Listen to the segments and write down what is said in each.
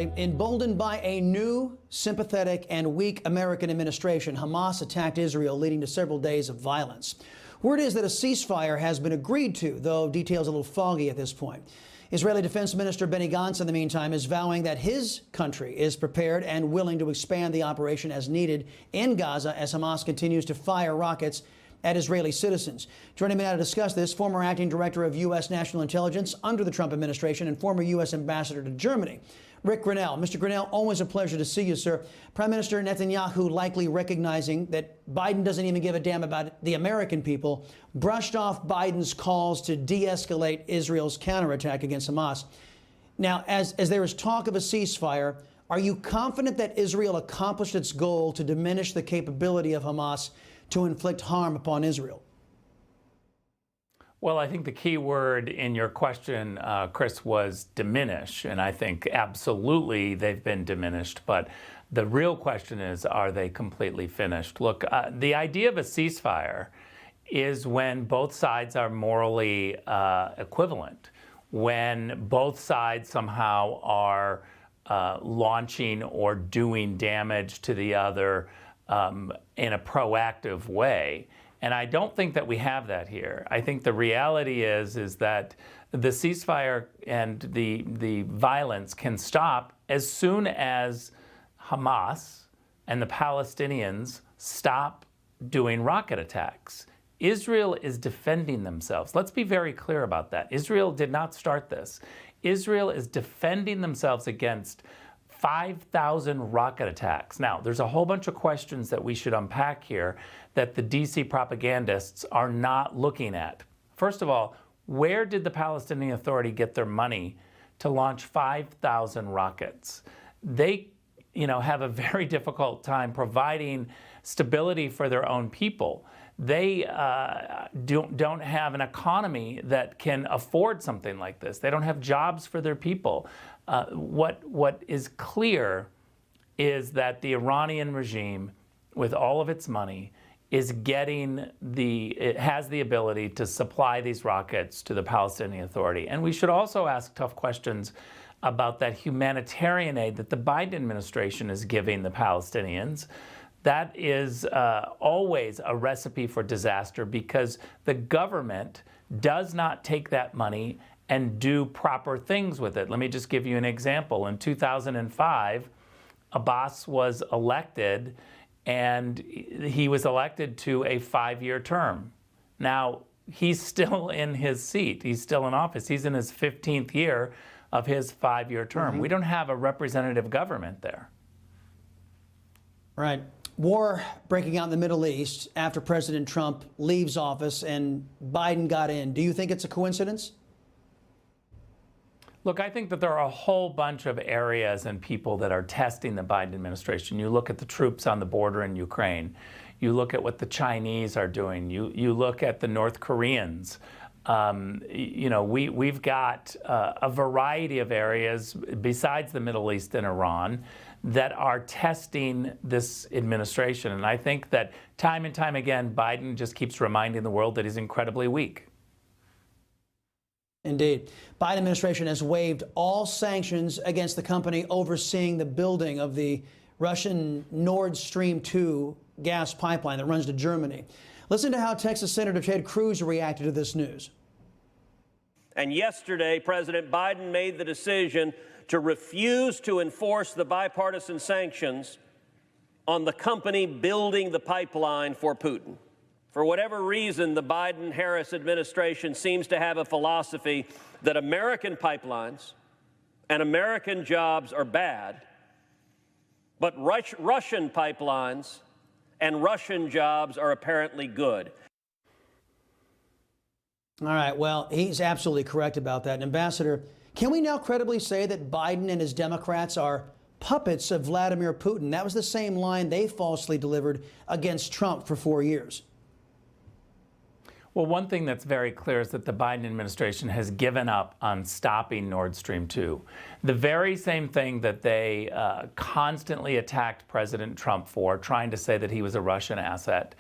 Emboldened by a new, sympathetic, and weak American administration, Hamas attacked Israel, leading to several days of violence. Word is that a ceasefire has been agreed to, though details are a little foggy at this point. Israeli Defense Minister Benny Gantz, in the meantime, is vowing that his country is prepared and willing to expand the operation as needed in Gaza as Hamas continues to fire rockets at Israeli citizens. Joining me now to discuss this, former acting director of U.S. National Intelligence under the Trump administration and former U.S. ambassador to Germany, Rick Grenell. Mr. Grenell, always a pleasure to see you, sir. Prime Minister Netanyahu, likely recognizing that Biden doesn't even give a damn about the American people, brushed off Biden's calls to de-escalate Israel's counterattack against Hamas. Now, as there is talk of a ceasefire, are you confident that Israel accomplished its goal to diminish the capability of Hamas to inflict harm upon Israel? Well, I think the key word in your question, Chris, was diminish. And I think absolutely they've been diminished. But the real question is, are they completely finished? Look, the idea of a ceasefire is when both sides are morally equivalent, when both sides somehow are launching or doing damage to the other in a proactive way. And I don't think that we have that here. I think the reality is that the ceasefire and the violence can stop as soon as Hamas and the Palestinians stop doing rocket attacks. Israel is defending themselves. Let's be very clear about that. Israel did not start this. Israel is defending themselves against 5,000 rocket attacks. Now, there's a whole bunch of questions that we should unpack here that the DC propagandists are not looking at. First of all, where did the Palestinian Authority get their money to launch 5,000 rockets? They, have a very difficult time providing stability for their own people. They don't have an economy that can afford something like this. They don't have jobs for their people. What is clear is that the Iranian regime, with all of its money, it has the ability to supply these rockets to the Palestinian Authority. And we should also ask tough questions about that humanitarian aid that the Biden administration is giving the Palestinians. That is always a recipe for disaster because the government does not take that money and do proper things with it. Let me just give you an example. In 2005, Abbas was elected, and he was elected to a 5-year term. Now, he's still in his seat. He's still in office. He's in his 15th year of his 5-year term. We don't have a representative government there. Right. War breaking out in the Middle East after President Trump leaves office and Biden got in. Do you think it's a coincidence? Look, I think that there are a whole bunch of areas and people that are testing the Biden administration. You look at the troops on the border in Ukraine. You look at what the Chinese are doing. You look at the North Koreans. We've got a variety of areas besides the Middle East and Iran that are testing this administration. And I think that time and time again, Biden just keeps reminding the world that he's incredibly weak. Indeed. Biden administration has waived all sanctions against the company overseeing the building of the Russian Nord Stream 2 gas pipeline that runs to Germany. Listen to how Texas Senator Ted Cruz reacted to this news. And yesterday, President Biden made the decision to refuse to enforce the bipartisan sanctions on the company building the pipeline for Putin. For whatever reason, the Biden-Harris administration seems to have a philosophy that American pipelines and American jobs are bad, but Russian pipelines and Russian jobs are apparently good. All right, well, he's absolutely correct about that. And Ambassador, can we now credibly say that Biden and his Democrats are puppets of Vladimir Putin? That was the same line they falsely delivered against Trump for 4 years. Well, one thing that's very clear is that the Biden administration has given up on stopping Nord Stream 2. The very same thing that they constantly attacked President Trump for, trying to say that he was a Russian asset.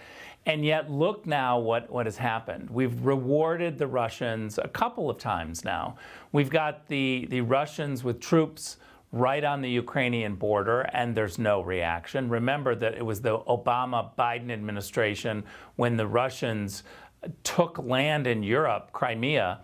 And yet, look now what has happened. We've rewarded the Russians a couple of times now. We've got the Russians with troops right on the Ukrainian border, and there's no reaction. Remember that it was the Obama-Biden administration when the Russians took land in Europe, Crimea,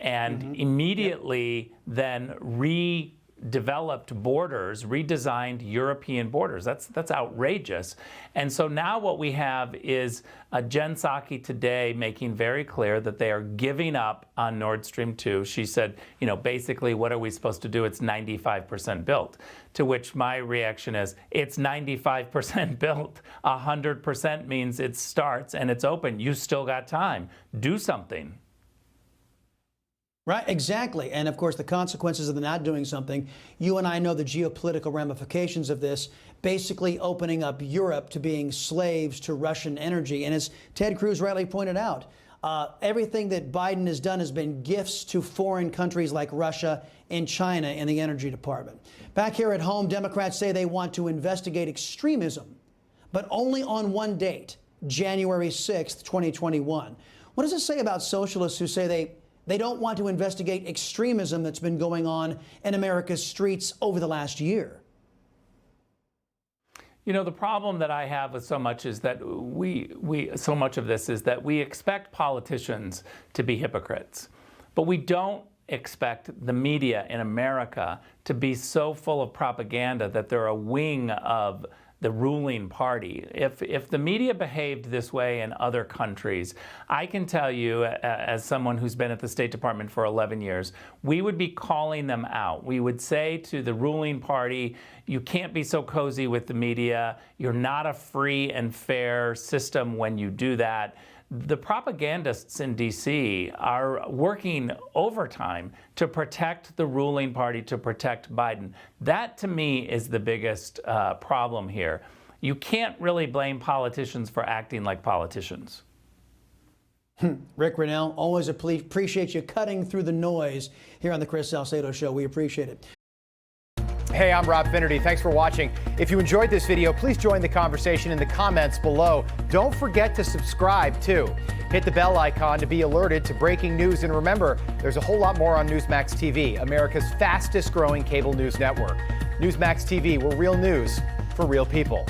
and immediately then redeveloped borders, redesigned European borders. That's outrageous. And so now what we have is Jen Psaki today making very clear that they are giving up on Nord Stream 2. She said, basically, what are we supposed to do? It's 95% built. To which my reaction is, it's 95% built. 100% means it starts and it's open. You still got time. Do something. Right, exactly. And of course, the consequences of the not doing something, you and I know the geopolitical ramifications of this, basically opening up Europe to being slaves to Russian energy. And as Ted Cruz rightly pointed out, everything that Biden has done has been gifts to foreign countries like Russia and China in the energy department. Back here at home, Democrats say they want to investigate extremism, but only on one date, January 6th, 2021. What does it say about socialists who say they don't want to investigate extremism that's been going on in America's streets over the last year? The problem that I have with so much is that so much of this is that we expect politicians to be hypocrites, but we don't expect the media in America to be so full of propaganda that they're a wing of the ruling party. If the media behaved this way in other countries, I can tell you, as someone who's been at the State Department for 11 years, we would be calling them out. We would say to the ruling party, you can't be so cozy with the media. You're not a free and fair system when you do that. The propagandists in D.C. are working overtime to protect the ruling party, to protect Biden. That, to me, is the biggest problem here. You can't really blame politicians for acting like politicians. Rick Grenell, always appreciate you cutting through the noise here on the Chris Salcedo Show. We appreciate it. Hey, I'm Rob Finnerty. Thanks for watching. If you enjoyed this video, please join the conversation in the comments below. Don't forget to subscribe, too. Hit the bell icon to be alerted to breaking news. And remember, there's a whole lot more on Newsmax TV, America's fastest growing cable news network. Newsmax TV, where real news for real people.